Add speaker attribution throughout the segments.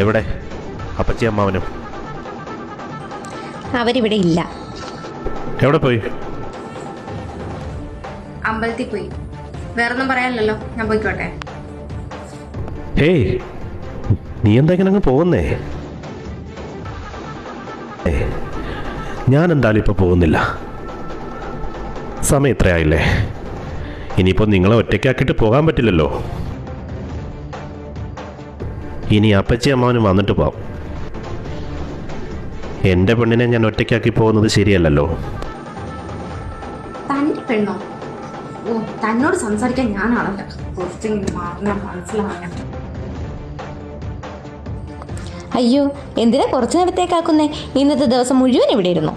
Speaker 1: എവിടെ അപ്പച്ചി അമ്മാവനും?
Speaker 2: അവരിവിടെ ഇല്ല.
Speaker 1: എവിടെ പോയി?
Speaker 3: അമ്പലത്തിൽ പോയി. വേറൊന്നും പറയാനില്ലല്ലോ, ഞാൻ പോയിക്കോട്ടെ.
Speaker 1: ഹേയ്, നീ എന്താ ഇങ്ങനെ അങ്ങ് പോകുന്നേ? ഞാൻ എന്തായാലും ഇപ്പോൾ പോകുന്നില്ല. സമയം ഇത്രയായില്ലേ, ഇനിയിപ്പോൾ നിങ്ങളെ ഒറ്റയ്ക്കാക്കിയിട്ട് പോകാൻ പറ്റില്ലല്ലോ. ഇനി അപ്പച്ചി അമ്മാവനും വന്നിട്ട് പോവാം. എൻ്റെ പെണ്ണിനെ ഞാൻ ഒറ്റയ്ക്കാക്കി പോകുന്നത് ശരിയല്ലല്ലോ.
Speaker 3: തൻ്റെ പെണ്ണോ? ഓ, തന്നോട് സംസാരിക്കാൻ ഞാനാണല്ലോ. കുറച്ചെങ്കിലും മാറണം, മനസ്സിലാവണം.
Speaker 2: അയ്യോ, എന്തിനാ കുറച്ചു നേരത്തേക്കാക്കുന്നേ? ഇന്നത്തെ ദിവസം മുഴുവൻ ഇവിടെ ഇരുന്നു.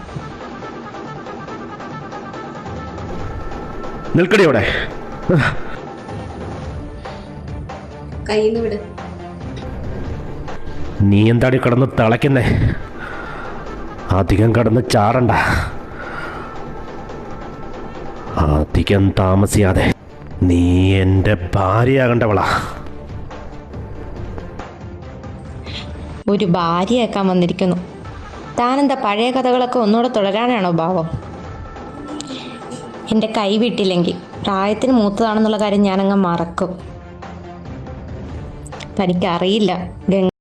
Speaker 1: നിൽക്കടി അവിടെ.
Speaker 3: കയ്യിന്ന് വിട്.
Speaker 1: നീ എന്താടി കിടന്ന് തിളയ്ക്കുന്നേ? അധികം കിടന്ന് ചാടണ്ട. അധികം താമസിയാതെ നീ എൻ്റെ ഭാര്യയാകണ്ടവളാ.
Speaker 2: ഒരു ഭാര്യയാക്കാൻ വന്നിരിക്കുന്നു. താനെന്താ പഴയ കഥകളൊക്കെ ഒന്നുകൂടെ തുടരാനാണോ ഭാവം? എൻ്റെ കൈ വിട്ടില്ലെങ്കിൽ പ്രായത്തിന് മൂത്തതാണെന്നുള്ള കാര്യം ഞാനങ്ങ് മറക്കും. തനിക്കറിയില്ല